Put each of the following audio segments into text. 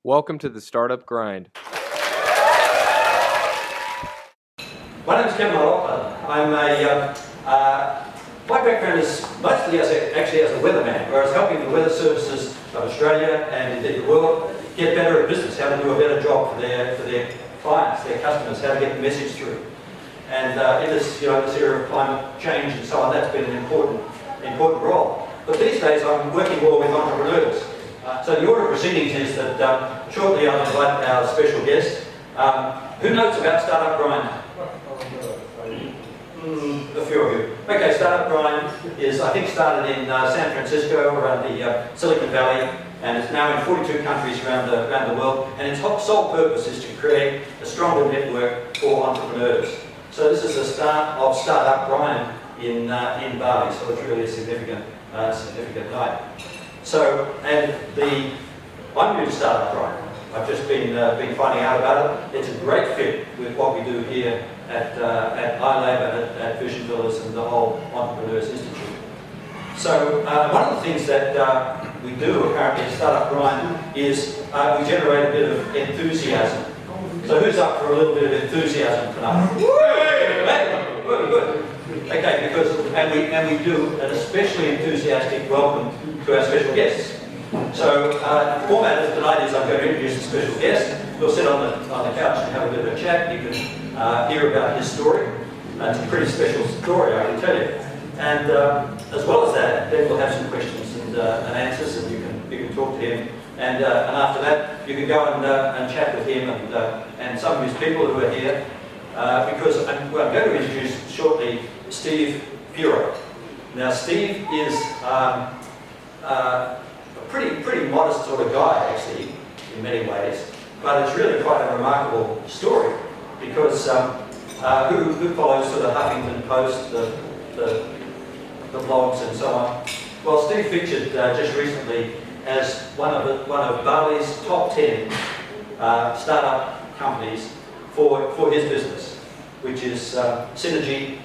Welcome to the Startup Grind. My name is Kevin O'Loughlin. My background is mostly as a weatherman, where I was helping the weather services of Australia and indeed the world get better at business, how to do a better job for their clients, their customers, how to get the message through. And in this, this era of climate change and so on, that's been an important role. But these days I'm working more with entrepreneurs. So the order of proceedings is that shortly I'll invite our special guest. Who knows about Startup Grind? A few of you. Okay, Startup Grind is, I think, started in San Francisco, around the Silicon Valley, and it's now in 42 countries around the world. And its sole purpose is to create a stronger network for entrepreneurs. So this is the start of Startup Grind in Bali. So it's really a significant night. So, I'm new to Startup Grind. I've just been finding out about it. It's a great fit with what we do here at iLab and at Vision Builders and the whole Entrepreneurs Institute. So one of the things that we do apparently at Startup Grind is we generate a bit of enthusiasm. So who's up for a little bit of enthusiasm tonight? Hey, good. Okay, and we do an especially enthusiastic welcome to our special guests. So the format of tonight is I'm going to introduce a special guest. We'll sit on the couch and have a bit of a chat. You can hear about his story. It's a pretty special story, I can tell you. And as well as that, then we'll have some questions and answers, and you can talk to him. And after that, you can go and chat with him and some of his people who are here. Because I'm going to introduce shortly Steve Piro. Now, Steve is a pretty modest sort of guy, actually, in many ways. But it's really quite a remarkable story because who follows sort of Huffington Post, the blogs and so on? Well, Steve featured just recently as one of Bali's top 10 startup companies for his business, which is Synergy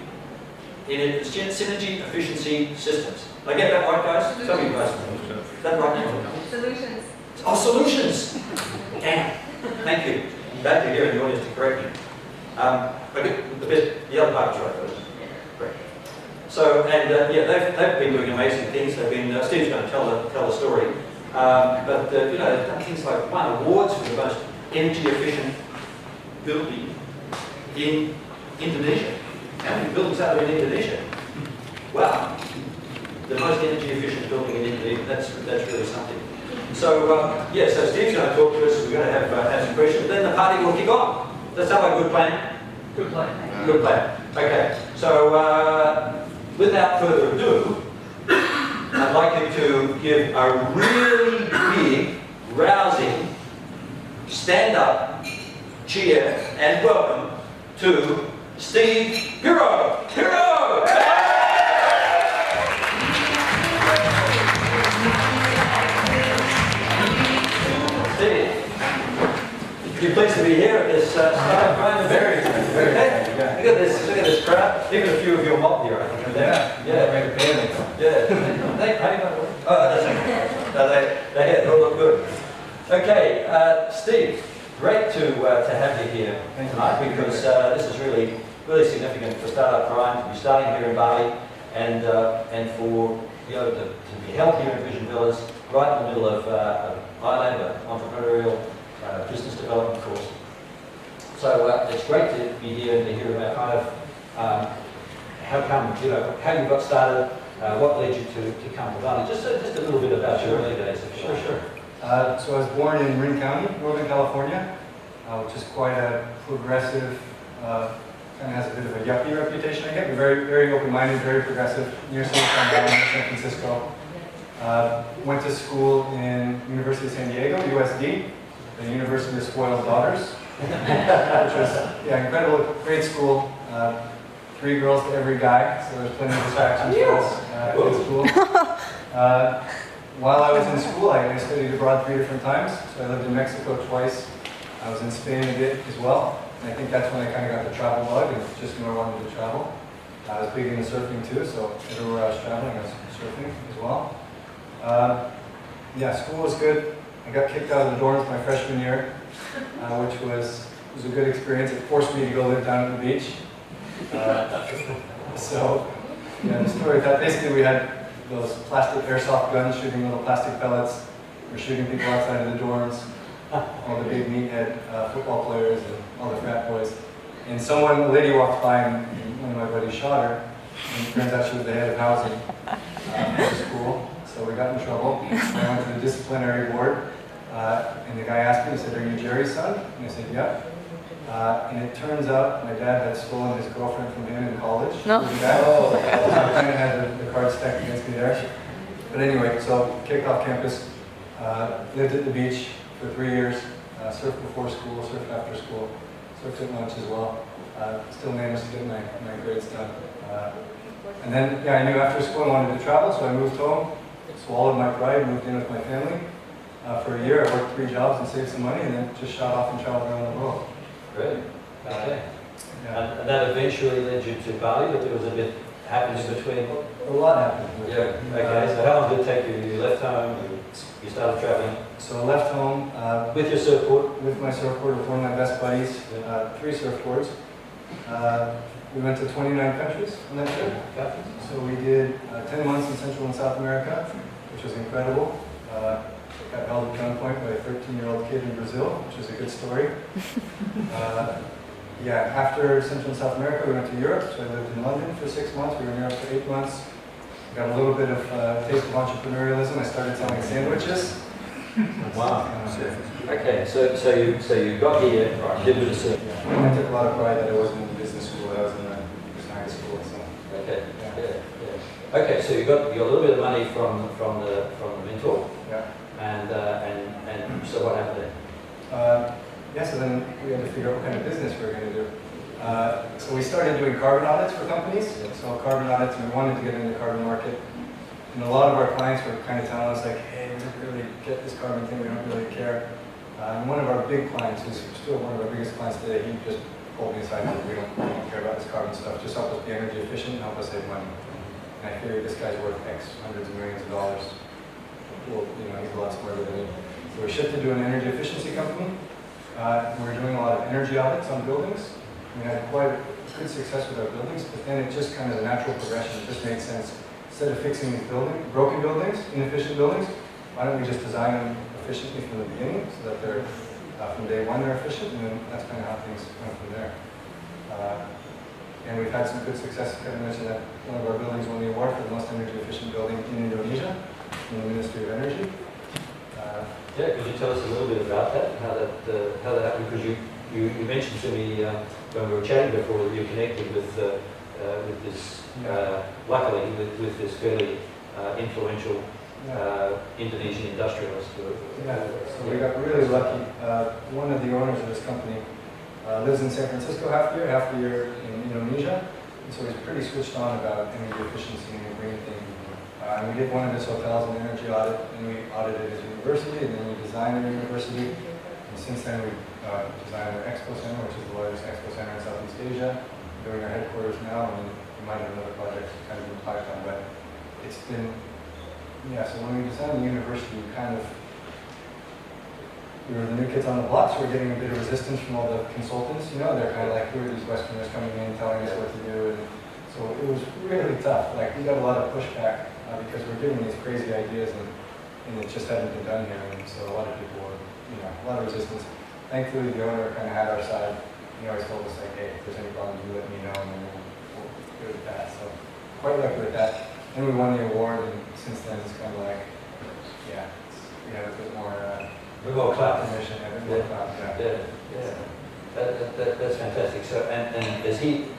Efficiency Systems. Did I get that right, guys? Tell me, guys. Is that right? Solutions. Oh, solutions! Damn. Thank you. I'm glad to hear in the audience to correct me. The other part is right, first. Great. So, and they've been doing amazing things. Steve's going to tell the story. They've done things like won awards for the most energy efficient building in Indonesia. How many buildings are there in Indonesia? Wow. The most energy efficient building in Indonesia, that's really something. So, so Steve's going to talk to us, we're going to have some questions, then the party will kick on. Does that sound like a good plan? Good plan. Good plan. Okay, so without further ado, I'd like you to give a really big, rousing, stand up, cheer, and welcome to Steve Piro. Piro! You're pleased to be here at this Startup Grind. Very good. Look at this crowd. Even a few of your mob here, I think. Yeah. They all look good. Okay, Steve, great to have you here tonight because this is really significant for Startup Grind to be starting here in Bali and for to be held here in Vision Villas, right in the middle of iLab, an entrepreneurial business development course. So it's great to be here and to hear about kind of how you got started, what led you to come to Bali. Just a little bit about your early days. Sure. So I was born in Marin County, Northern California, which is quite a progressive, kind of has a bit of a yuppie reputation, I get, but very, very open-minded, very progressive, near Silicon Valley, San Francisco. Went to school in University of San Diego, USD, the University of Spoiled Daughters, which was incredible, great school. 3 girls to every guy, so there's plenty of distractions for us in school. While I was in school, I studied abroad 3 different times. So I lived in Mexico twice. I was in Spain a bit as well. And I think that's when I kind of got the travel bug and just knew I wanted to travel. I was big into surfing too, so everywhere I was traveling, I was surfing as well. School was good. I got kicked out of the dorms my freshman year, which was a good experience. It forced me to go live down at the beach. So, yeah, the story of that, basically we had those plastic airsoft guns shooting little plastic pellets. We're shooting people outside of the dorms, all the big meathead football players and all the frat boys. And a lady walked by and one of my buddies shot her. And it turns out she was the head of housing at the school. So we got in trouble. I went to the disciplinary board. And the guy asked me, he said, "Are you Jerry's son?" And I said, "Yeah." And it turns out my dad had stolen his girlfriend from him in college. No. I kind of had the cards stacked against me there. But anyway, so kicked off campus, lived at the beach for 3 years, surfed before school, surfed after school, surfed at lunch as well. Still managed to get my grades done. And then, yeah, I knew after school I wanted to travel, so I moved home, swallowed my pride, moved in with my family. For a year, I worked 3 jobs and saved some money, and then just shot off and traveled around the world. Great. Okay. Yeah. And that eventually led you to Bali, but there was a bit happened in between. A lot happened. Yeah. Okay. So how long did it take you? You left home. You started traveling. So I left home With your surfboard? with my surfboard with one of my best buddies, 3 surfboards. We went to 29 countries on that trip. Okay. So we did 10 months in Central and South America, which was incredible. Got held at gunpoint by a 13-year-old kid in Brazil, which is a good story. Yeah, after Central and South America, we went to Europe. So I lived in London for 6 months. We were in Europe for 8 months. Got a little bit of taste of entrepreneurialism. I started selling sandwiches. Wow. Okay. So you got here, did with the surf. Yeah. I took a lot of pride that I wasn't in the business school. I was in the design school. So. Okay. Yeah. Okay. So you got a little bit of money from the mentor. Yeah. And so what happened then? Yeah, so then we had to figure out what kind of business we were going to do. So we started doing carbon audits for companies. So carbon audits, we wanted to get into the carbon market. And a lot of our clients were kind of telling us like, hey, we don't really get this carbon thing, we don't really care. And one of our big clients, who's still one of our biggest clients today, he just pulled me aside and said, we don't care about this carbon stuff, just help us be energy efficient and help us save money. And I figured this guy's worth X, hundreds of millions of dollars. Well, you know, he's a lot smarter than me. So we shifted to an energy efficiency company. We were doing a lot of energy audits on buildings. We had quite good success with our buildings, but then it just kind of a natural progression. It just made sense. Instead of fixing these broken buildings, inefficient buildings, why don't we just design them efficiently from the beginning so that they're, from day one, they're efficient, and then that's kind of how things went from there. And we've had some good success. I mentioned that one of our buildings won the award for the most energy efficient building in Indonesia, from the Ministry of Energy. Yeah, could you tell us a little bit about that, how that happened? Because you mentioned to me when we were chatting before that you connected with this, luckily, with this fairly influential Indonesian industrialist. Yeah, so we got really lucky. One of the owners of this company lives in San Francisco half the year in Indonesia, and so he's pretty switched on about energy efficiency and the green thing. And we did one of his hotels an energy audit, and we audited his university, and then we designed their university. And since then, we designed their expo center, which is the largest expo center in Southeast Asia. We're doing our headquarters now, and we might have another project kind of in the pipeline. But it's been, yeah. So when we designed the university, we were the new kids on the block, so we're getting a bit of resistance from all the consultants. You know, they're kind of like, who are these Westerners coming in telling us what to do? And so it was really tough. Like, we got a lot of pushback. Because we're giving these crazy ideas and it just hadn't been done here, and so a lot of people were, a lot of resistance. Thankfully, the owner kind of had our side. He always told us like, hey, if there's any problems, you let me know, and then we'll do it that. So quite lucky with that. And we won the award, and since then it's kind of like, yeah, we have a bit more. We're more clout. Permission, a bit more clout. Yeah. That's fantastic. So and is he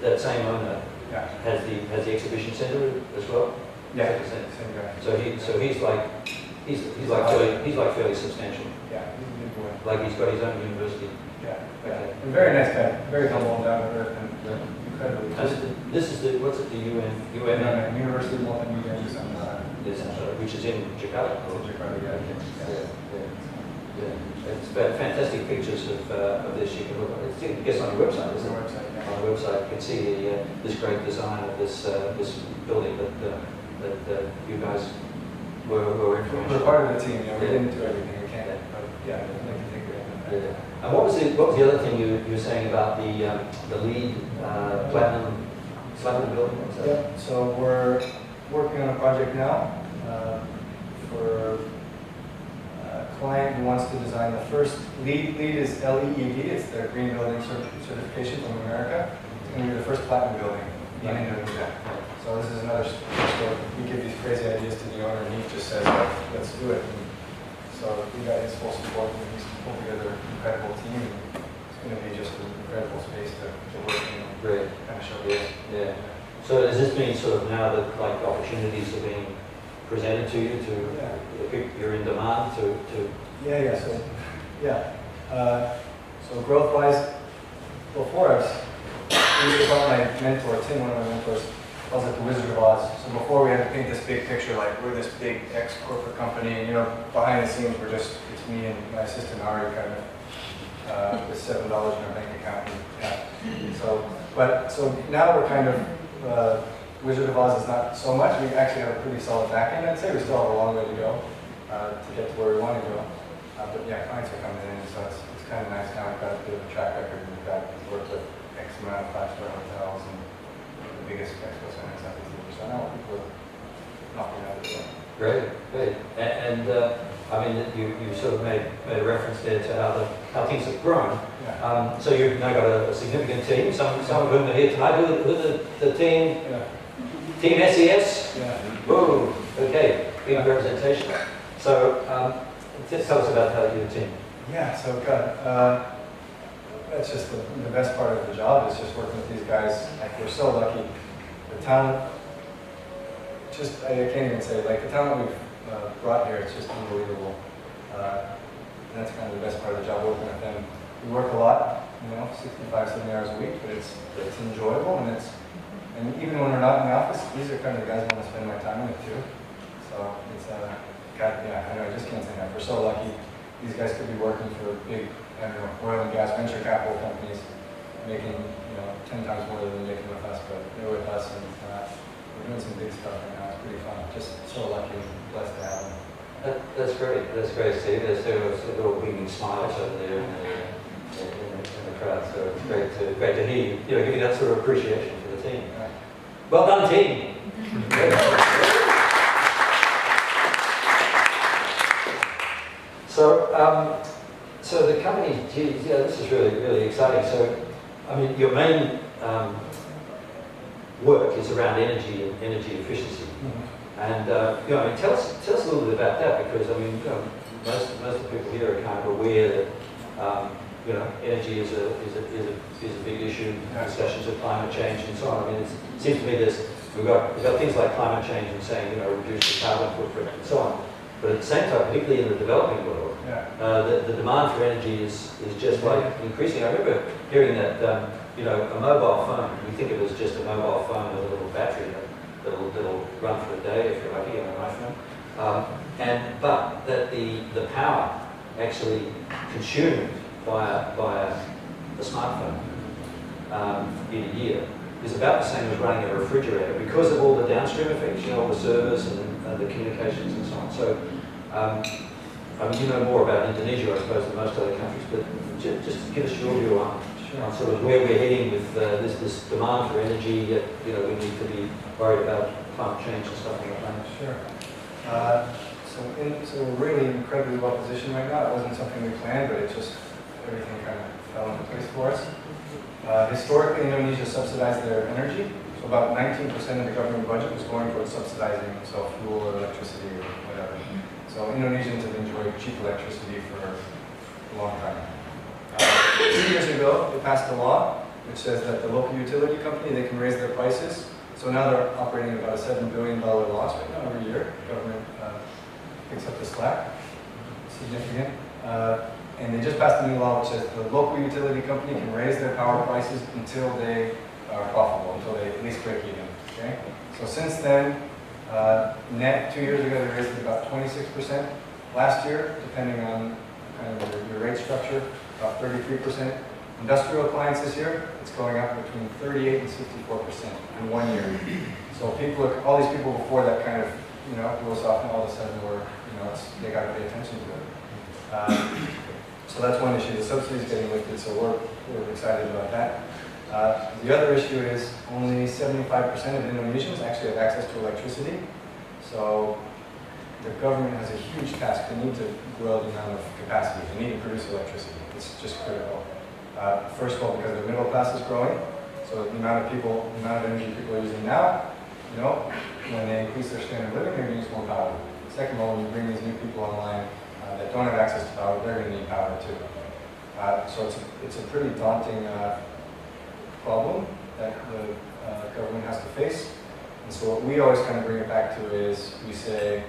that same owner? Yeah. Has the exhibition centre as well? Yeah, same guy. So he's like fairly substantial. Yeah, he's a big boy. Like he's got his own university. Yeah. Okay. And very nice guy, very humble, down to earth, and incredibly. This is the what's it? The UM University of Multimedia and Design. Which is in Jakarta. Yeah. It's fantastic pictures of this. You can look at it. I guess on your website, isn't it? On the website, you can see this great design of this building that you guys were influential. We're part of the team. We didn't do everything. We yeah, I'd like to think we have that. Yeah. And what was the other thing you were saying about the lead platinum building? What was that? Yeah, so we're working on a project now for a client who wants to design the first LEED. LEED is LEED, it's their Green Building Certification from America. It's going to be the first platinum building in Indonesia. So this is another story. We give these crazy ideas to the owner and he just says, let's do it. And so we got his full support and he's pulled together an incredible team. It's going to be just an incredible space to work in and Great. kind of show this. Yeah. So does this mean sort of now that like opportunities are being presented to you you're in demand to Yeah. So growth-wise, before us, we used to call my mentor, Tim, one of my mentors, calls it the Wizard of Oz. So before we had to paint this big picture, like we're this big ex-corporate company, and behind the scenes it's me and my assistant Ari kind of with $7 in our bank account. And, so now we're kind of Wizard of Oz is not so much. We actually have a pretty solid back end, I'd say. We still have a long way to go to get to where we want to go. But yeah, clients are coming in, so it's kind of nice now. We've got a bit of a track record. We've worked with X amount of five-star hotels and the biggest expo center in Southeast Asia. So now people are knocking out the door. Great. And I mean, you sort of made a reference there to how things have grown. Yeah. So you've now got a significant team. Some of whom are here tonight. Who are the team? Yeah. Team SES. Yeah. Whoa. Okay. Big representation. So just tell us about your team. Yeah. So that's just the best part of the job is just working with these guys. Like we're so lucky. The talent. I can't even say like the talent we've brought here. It's just unbelievable. And that's kind of the best part of the job working with them. We work a lot, 65, 70 hours a week, but it's enjoyable and even when we're not in the office, these are kind of the guys I want to spend my time with too. So it's I just can't say enough. We're so lucky. These guys could be working for big, oil and gas venture capital companies, making 10 times more than they're making with us, but they're with us and we're doing some big stuff right now. It's pretty fun. Just so lucky and blessed to have them. That's great, Steve. There's a little beaming smiles over there in the crowd, so it's great to hear you, give you that sort of appreciation for the team. Right. Well done, team. So the company, geez, this is really exciting. So, I mean, your main work is around energy and energy efficiency. And tell us a little bit about that, because I mean, most of the people here are kind of aware that energy is a big issue. Discussions of climate change and so on. I mean, it seems to me we've got things like climate change and saying reduce the carbon footprint and so on. But at the same time, particularly in the developing world, the demand for energy is just like increasing. I remember hearing that a mobile phone, we think of it as just a mobile phone with a little battery that'll run for a day if you're lucky on an iPhone. But that the power actually consumed by a smartphone in a year is about the same as running a refrigerator because of all the downstream effects, all the service and the communications and so on. So, I mean, you know more about Indonesia, I suppose, than most other countries, but just give us your view on sort of where we're heading with this demand for energy. Yet, we need to be worried about climate change and stuff like that. Sure. So we're really incredibly well positioned right now. It wasn't something we planned, but it just everything kind of fell into place for us. Historically, Indonesia subsidized their energy. So about 19% of the government budget was going towards subsidizing fuel or electricity or whatever. So Indonesians have enjoyed cheap electricity for a long time. 2 years ago, they passed a law which says that the local utility company, they can raise their prices. So now they're operating at about a $7 billion loss right now every year. The government picks up the slack. Significant. And they just passed a new law which says the local utility company can raise their power prices until they are profitable, until they at least break even. Okay? So since then, net 2 years ago they raised it about 26%. Last year, depending on kind of your rate structure, about 33%. Industrial clients this year, it's going up between 38 and 64% in 1 year. So all these people before that kind of, blew us off, and all of a sudden they got to pay attention to it. So that's one issue. The subsidy is getting lifted, so we're excited about that. The other issue is only 75% of Indonesians actually have access to electricity. So the government has a huge task. They need to grow the amount of capacity. They need to produce electricity. It's just critical. First of all, because the middle class is growing. So the amount of energy people are using now, when they increase their standard of living, they're going to use more power. Second of all, when you bring these new people online that don't have access to power, they're going to need power too. So it's a pretty daunting problem that the government has to face. And so what we always kind of bring it back to is we say,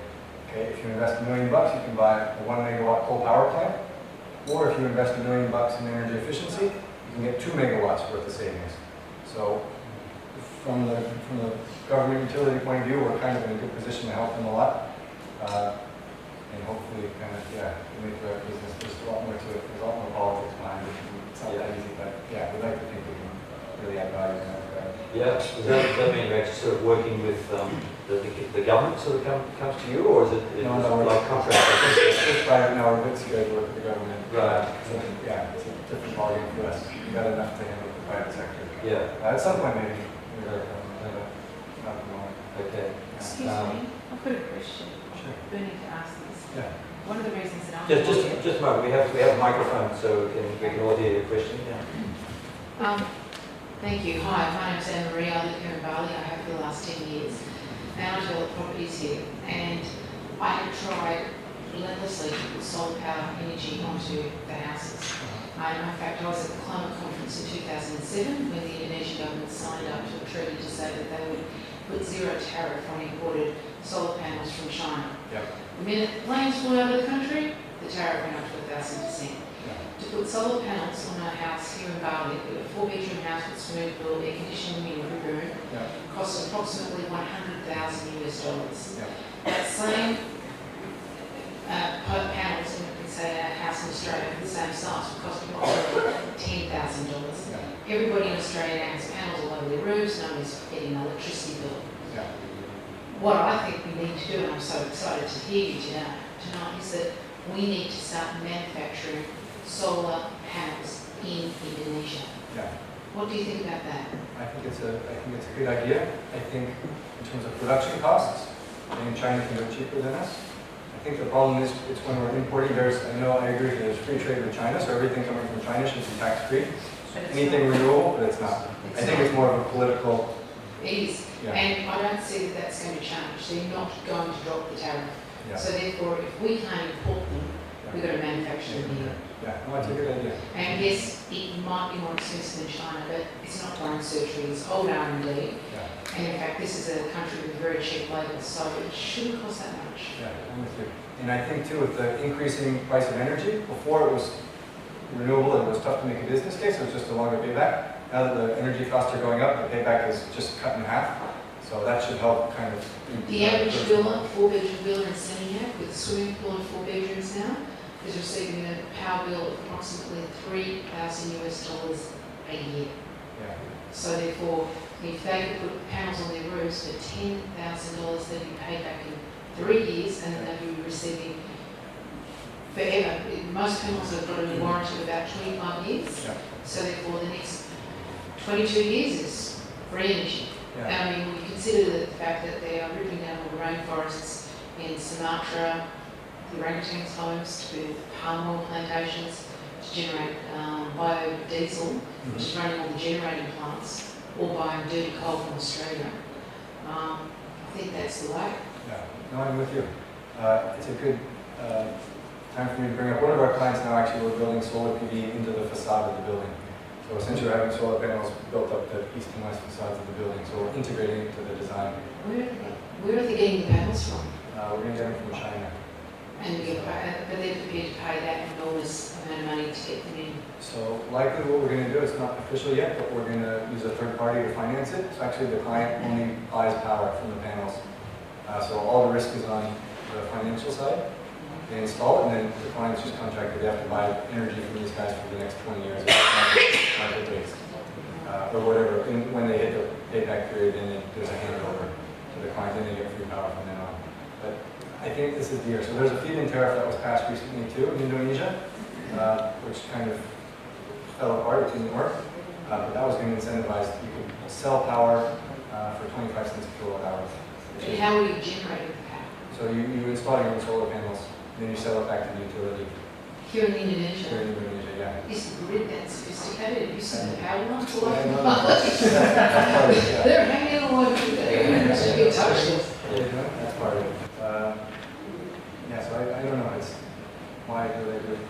okay, if you invest $1 million, you can buy a 1 megawatt coal power plant. Or if you invest $1 million in energy efficiency, you can get 2 megawatts worth of savings. So from the government utility point of view, we're kind of in a good position to help them a lot. And hopefully kind of, make the right business. There's a lot more to it. There's a lot more politics behind it. It's not that easy, but yeah, we'd like to think we can really add value in that regard. Yeah, does that mean you're actually sort of working with the government sort of comes to you, or is it No, like contract? It's private now, we're a bit scared to work with the government. Right. So, yeah, it's a different ballgame for us. We've got enough to handle with the private sector. Yeah. At some point maybe, we're not at the moment. Okay. Excuse me, I've got a question. Sure. Burning to ask this. Yeah. One of the reasons that I'm Just a moment. We have a microphone, so we can all hear your question. Yeah. Thank you. Hi, my name is Anne Marie. I live here in Bali. I have for the last 10 years. And I develop properties here. And I have tried relentlessly to put solar power energy onto the houses. In fact, I was at the climate conference in 2007 when the Indonesian government signed up to a treaty to say that they would put zero tariff on imported solar panels from China. Yep. The minute planes flew out of the country, the tariff went up to 1,000%. To put solar panels on a house here in Bali, a 4-bedroom house with swimming pool, air conditioning in every room, costs approximately $100,000. That same panels in, say, a house in Australia of the same size would cost approximately $10,000. Everybody in Australia has panels all over their roofs, no one's getting an electricity bill. What I think we need to do, and I'm so excited to hear you tonight, is that we need to start manufacturing solar panels in Indonesia. What do you think about that? I think it's a good idea. I think in terms of production costs, I think China can do it cheaper than us. I think the problem is it's when we're importing. I agree that there's free trade with China, so everything coming from China should be tax free. Anything renewable, but it's not. I think it's more of a political. It is. And I don't see that that's going to change. They're not going to drop the tariff. So therefore, if we can't import them, we've got to manufacture them here. No, it's a good idea. And yes, it might be more expensive than China, but it's not foreign surgery, it's old R&D. And in fact, this is a country with very cheap labour, so it shouldn't cost that much. I'm with you. And I think too, with the increasing price of energy, before it was renewable and it was tough to make a business case, it was just a longer payback. Now that the energy costs are going up, the payback is just cut in half. So that should help kind of. The average villa, 4-bedroom villa in Seminyak with a swimming pool and 4 bedrooms now, is receiving a power bill of approximately $3,000 a year. So therefore, if they could put panels on their roofs for $10,000, they'd be paid back in 3 years, and then they'd be receiving forever. Most panels have got a warranty of about 25 years. So therefore, the next 22 years is free energy. I mean, when you consider the fact that they are ripping down all the rainforests in Sumatra, the orangutans' homes, to build palm oil plantations, to generate biodiesel, which is running all the generating plants, or buying dirty coal from Australia. I think that's the way. No, I'm with you. It's a good time for me to bring up. One of our clients now actually, we're building solar PV into the facade of the building. So essentially we're having solar panels built up the east and west facades of the building. So we're integrating into the design. Where are they getting the panels from? We're going to get them from China. And but they're prepared to pay that enormous amount of money to get them in. So likely what we're going to do, it's not official yet, but we're going to use a third party to finance it. So actually the client only buys power from the panels. So all the risk is on the financial side. They install it, and then the client's just contracted. They have to buy energy from these guys for the next 20 years, market based, or whatever. And when they hit the payback period, then there's a handover to the client, and they get free power from then on. But I think this is the year. So there's a feed-in tariff that was passed recently too in Indonesia, which kind of fell apart, it didn't work. But that was going to incentivize, you could sell power for 25 cents a kilowatt hour. And how are you generating the power? So you install your own solar panels, then you sell it back to the utility. Here in Indonesia? Here in Indonesia, yeah. Is the grid that sophisticated? Have you seen the power lines all Yeah, over no, the no, place? that's part of it, yeah. They're hanging all over there. It's a bit touchy. That's part of it. Yeah, so I don't know, it's why really good.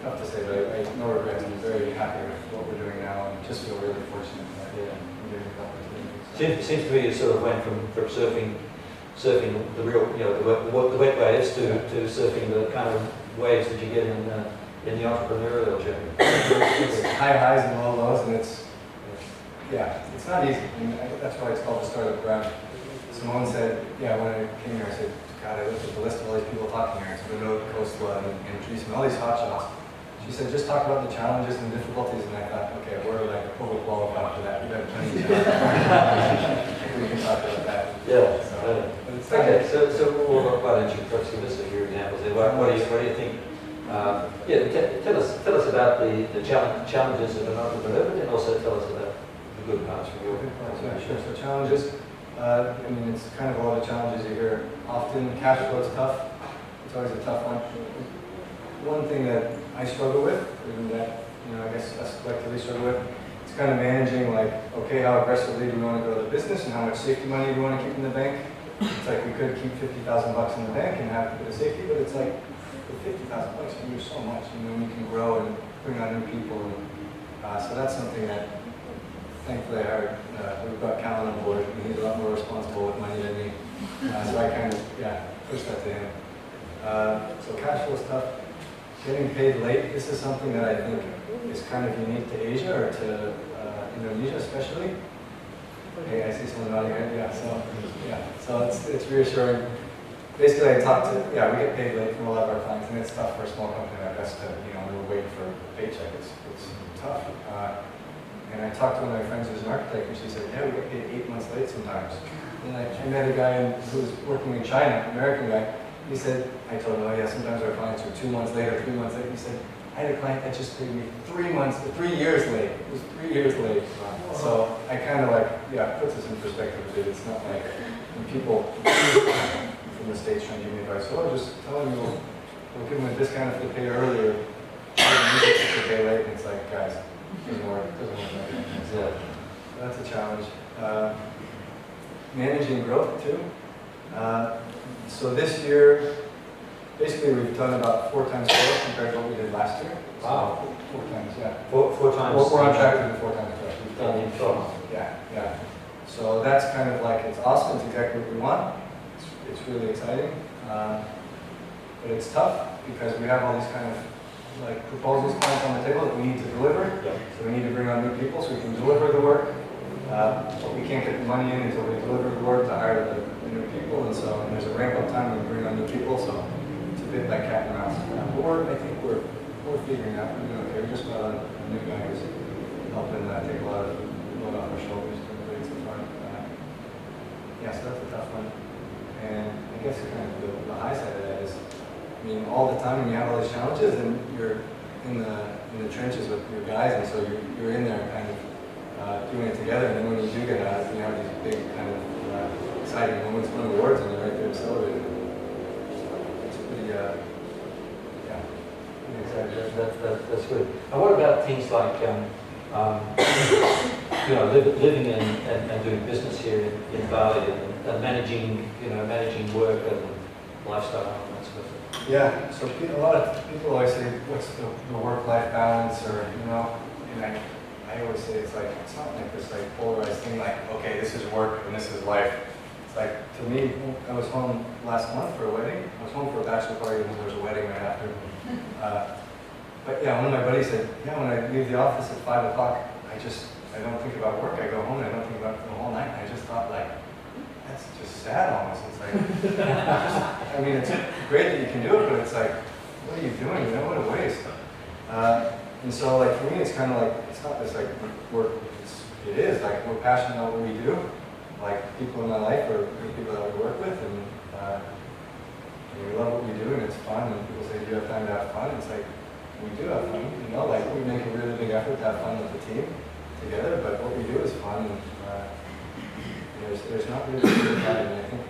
Tough to say, but I have no regrets. I'm very happy with what we're doing now and just feel really fortunate that we're getting the opportunity. Seems to me you sort of went from surfing the real, the wet waves to surfing the kind of waves that you get in the entrepreneurial journey. It's high highs and low lows, and it's not easy. And that's why it's called the startup grind. Simone said, when I came here, I said, God, I looked at the list of all these people talking here. It's Renault, Coastwell, and Trees, and all these hot shots. She said, just talk about the challenges and difficulties, and I thought, okay, we're like overqualified for that. We have plenty of challenges. I think we can talk about that. Yeah. Okay, so why don't you perhaps give us a few examples there? What do you think? Tell us about the challenges of an entrepreneur, but then also tell us about the good parts from your Yeah, sure. So challenges. I mean, it's kind of all the challenges you hear. Often cash flow is tough. It's always a tough one. One thing that I struggle with, and that I guess us collectively struggle with, it's kind of managing like, okay, how aggressively do we want to grow the business, and how much safety money do we want to keep in the bank? It's like we could keep $50,000 in the bank and have a bit of safety, but it's like with $50,000 you do so much, and you can grow and bring on new people, and so that's something that thankfully I heard we've got Callan on board, and he's a lot more responsible with money than me, so I kind of push that to him. So cash flow is tough. Getting paid late, this is something that I think is kind of unique to Asia, or to Indonesia especially. Hey, I see someone nodding here. So it's reassuring. Basically, I talked to, we get paid late from a lot of our clients, and it's tough for a small company like us to, we're waiting for a paycheck. It's tough. And I talked to one of my friends who's an architect, and she said, we get paid 8 months late sometimes. And I met a guy who was working in China, an American guy. He said, I told him, sometimes our clients are 2 months late or 3 months late. He said, I had a client that just paid me 3 years late. It was 3 years late. So I kind of puts us in perspective a bit. It's not like when people from the States trying to give me advice, just tell them we'll give them a discount if they pay earlier. If they pay late, and it's like, guys, it doesn't work like that. So that's a challenge. Managing growth too. So this year, basically we've done about 4 times growth compared to what we did last year. Wow. 4 times, yeah. Four times. We're on track to do 4 times growth. We've done in 12 months. Yeah. So that's kind of like, it's awesome, it's exactly what we want. It's really exciting. But it's tough because we have all these kind of proposals clients on the table that we need to deliver. So we need to bring on new people so we can deliver the work. But we can't get the money in until we deliver the work to hire the new people, and there's a ramp-up time when we bring on new people, so it's a bit like cat and mouse. But I think we're figuring out. We're doing okay. We just got a new guy who's helping take a lot of load off our shoulders, doing great so far. So that's a tough one. And I guess kind of the high side of that is, all the time when you have all these challenges, and you're in the trenches with your guys, and so you're in there kind of doing it together, and then when you do get out, you have these big kind of exciting moments, win awards, and you're right there to celebrate it. It's pretty, exciting. That's good. And what about things like, living and doing business here in Bali, and managing work and lifestyle and that sort of thing? Yeah. So a lot of people always say, "What's the work-life balance?" Or and I always say it's not like this polarized thing okay, this is work and this is life. It's to me, I was home last month for a wedding. I was home for a bachelor party and there was a wedding right after. But one of my buddies said, when I leave the office at 5 o'clock, I don't think about work. I go home and I don't think about it the whole night. I just thought that's just sad almost. It's it's great that you can do it, but it's what are you doing? What a waste. And so for me, it's kind of it's not this work. It is we're passionate about what we do. People in my life are people that we work with, and we love what we do and it's fun, and people say, do you have time to have fun? It's like, we do have fun, you know, like we make a really big effort to have fun with the team together, but what we do is fun, and there's not really a good time, and I think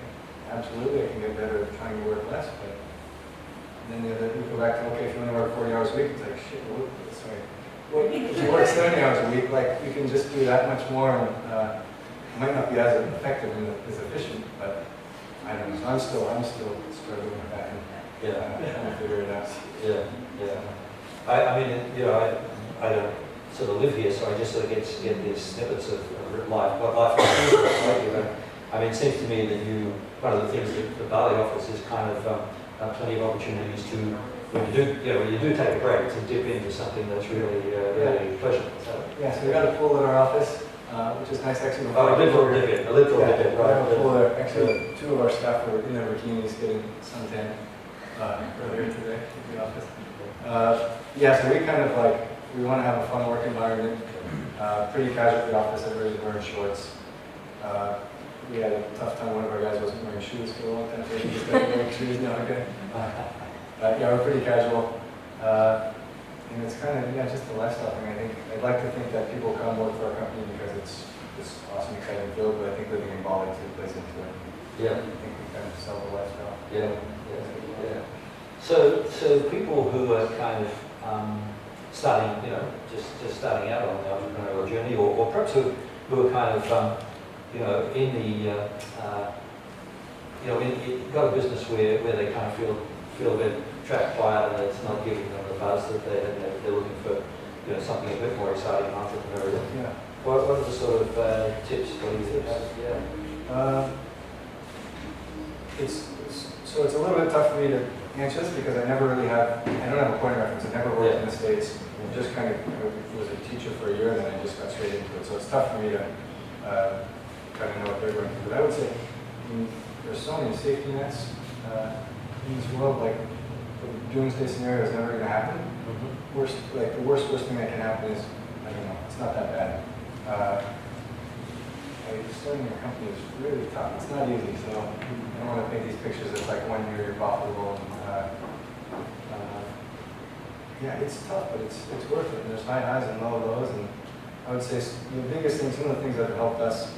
absolutely I can get better at trying to work less, but then you go back to, okay, if you want to work 40 hours a week, it's like, shit, well, if you work 70 hours a week, like you can just do that much more, and it might not be as effective and as efficient, but I don't know, so I'm still struggling with that and trying to figure it out. Yeah. I mean, you know, I don't sort of live here, so I just sort of get these snippets of life, what life is like. You know. I mean, it seems to me that one of the things that the Bali offers is kind of plenty of opportunities to, when you do take a break, to dip into something that's really pleasurable. So. Yeah, so we got a pool at our office, which is nice actually. Oh, a literal dip in, right? We have a pool there. Actually, 2 of our staff were in their bikinis getting suntan earlier today at the office. Yeah, so we kind of like, we want to have a fun work environment, pretty casual at the office, everybody's wearing shorts. We had a tough time, one of our guys wasn't wearing shoes for a long time, so he just started wearing shoes now again. Yeah, we're pretty casual. And it's kind of, just the lifestyle thing. I think, I'd like to think that people come work for our company because it's this awesome, exciting field, but I think living in Bali too plays into it. Yeah. I think we kind of sell the lifestyle. Yeah. So people who are kind of starting, just starting out on the entrepreneurial journey, or perhaps who are kind of, in the, got a business where they kind of feel a bit trapped by it, and it's not giving them the buzz that they're looking for, something a bit more exciting, entrepreneurial. Yeah. What are the sort of tips? What do you think? So it's a little bit tough for me to answer this because I don't have a point of reference. I never worked in the States. I just kind of was a teacher for a year, and then I just got straight into it. So it's tough for me to kind of know what they're going through. But I would say there's so many safety nets in this world. Like the doomsday scenario is never going to happen. The worst thing that can happen is, I don't know, it's not that bad. Starting a company is really tough. It's not easy, so I don't want to paint these pictures as like 1 year you're profitable. And, it's tough, but it's worth it. And there's high highs and low lows. And I would say the biggest thing, some of the things that have helped us,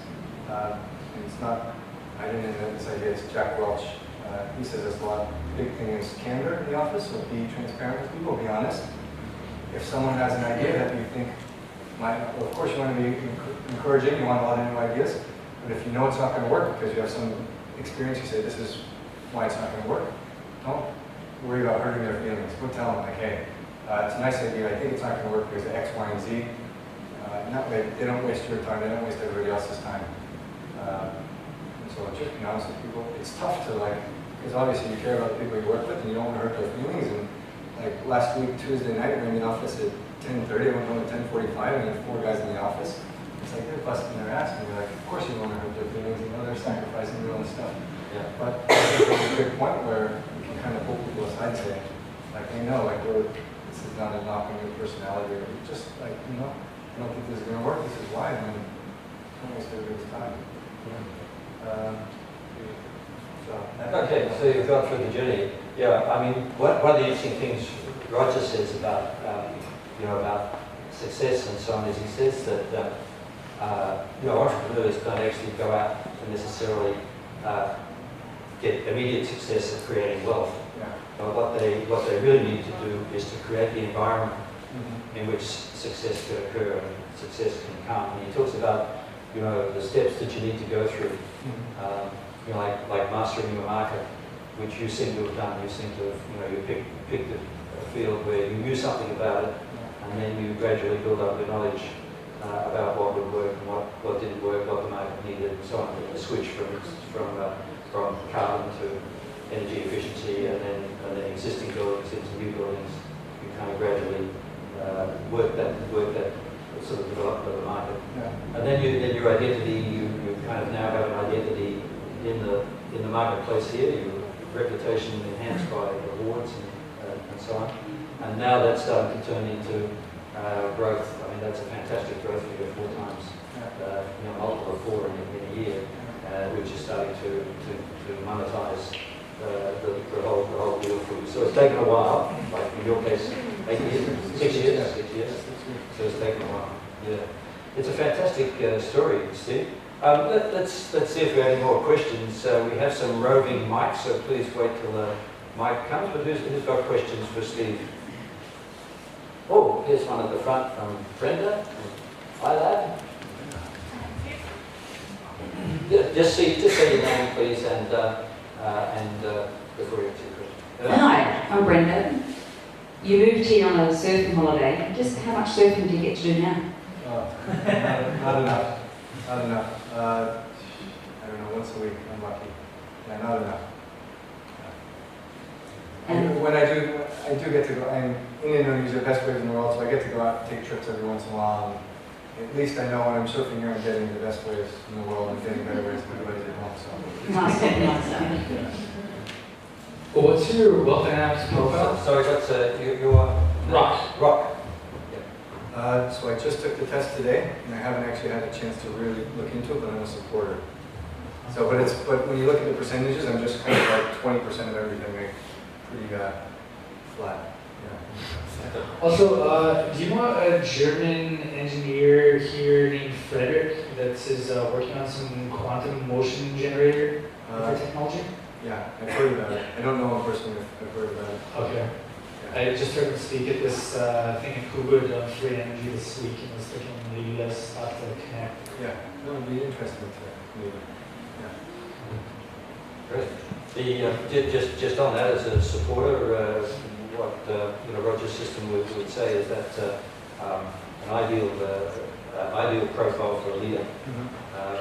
and it's not, I didn't invent this idea, it's Jack Welch. He says this a lot. The big thing is candor in the office, so be transparent with people, be honest. If someone has an idea that you think of course you want to be encouraging, you want a lot of new ideas, but if you know it's not going to work because you have some experience, you say this is why it's not going to work, don't worry about hurting their feelings. Go tell them, like, hey, it's a nice idea, I think it's not going to work because of X, Y, and Z. And that way, they don't waste your time, they don't waste everybody else's time. So just be honest with people. It's tough to, because obviously you care about the people you work with and you don't want to hurt their feelings. And like last week, Tuesday night, we were in the office at 10:30, I went home at 10:45, and there were 4 guys in the office. It's like they're busting their ass, and you're like, of course you don't want to hurt their feelings, they're sacrificing their own stuff. Yeah. But I think there's a good point where you can kind of pull people aside and say, they know, this is not a knock on your personality, or just I don't think this is going to work, this is why, and then don't waste everybody's time. Okay, so you've gone through the journey. Yeah, I mean, one of the interesting things Roger says about success and so on is he says that entrepreneurs don't actually go out and necessarily get immediate success at creating wealth. Yeah. But what they really need to do is to create the environment in which success can occur and success can come. And he talks about the steps that you need to go through, like mastering your market, which you seem to have done. You seem to have you picked a field where you knew something about it, and then you gradually build up the knowledge about what would work and what didn't work, what the market needed, and so on. The switch from carbon to energy efficiency, and then existing buildings into new buildings. You kind of gradually work that sort of development of the market, and then your identity. You kind of now have an identity in the marketplace here. Your reputation enhanced by awards and so on. And now that's starting to turn into growth. I mean, that's a fantastic growth figure, 4 times, multiple of 4 in a year, which is starting to monetize the whole deal for you. So it's taken a while, like in your case, 8 years, 6 years, 6 years. So it's taken a while. Yeah, it's a fantastic story, Steve. Let's see if we have any more questions. We have some roving mics, so please wait till the mic comes. But who's got questions for Steve? Oh, here's one at the front from Brenda. Hi, lad. Just say your name, please, and before you answer your question. Hi, I'm Brenda. You moved here on a surfing holiday. Just how much surfing do you get to do now? Not enough. Not enough. I don't know, once a week, I'm lucky. Yeah, not enough. And when I do get to go, I'm in Indonesia, best waves in the world, so I get to go out and take trips every once in a while. And at least I know when I'm surfing here, I'm getting the best waves in the world and getting better waves than everybody's at home. So. Nice. Well, what's your wealth dynamics profile? Sorry, what's your Rock. Rock. So I just took the test today, and I haven't actually had a chance to really look into it, but I'm a supporter. So, but when you look at the percentages, I'm just kind of like 20% of everything, like pretty flat. Yeah. Also, do you know a German engineer here named Frederick that is working on some quantum motion generator for technology? Yeah, I've heard about it. I don't know him personally, I've heard about it. Okay. Yeah. I just heard him speak at this thing in Kuba on free energy this week, and was thinking maybe you guys have to connect. Yeah, that would be interesting to maybe. Yeah. Great. Just on that, as a supporter, what Roger's system would say is that an ideal profile for a leader,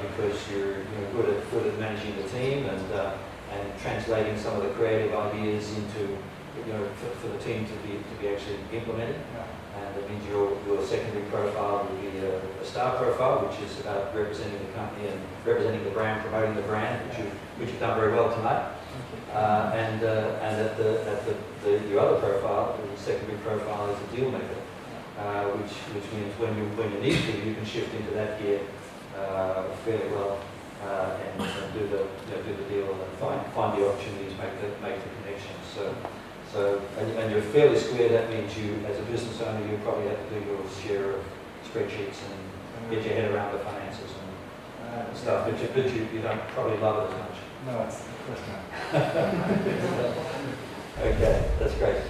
because you're good at managing the team and translating some of the creative ideas into for the team to be actually implemented. And that means your secondary profile will be a star profile, which is about representing the company and representing the brand, promoting the brand, which you've done very well tonight. And your other profile, the secondary profile, is a deal maker, which means when you need to, you can shift into that gear fairly well and do the deal and find the opportunities, make the connections. So and you're fairly square. That means you, as a business owner, you probably have to do your share of spreadsheets and get your head around the finances and stuff. But you don't probably love it as much. No, of course not. Okay, that's great.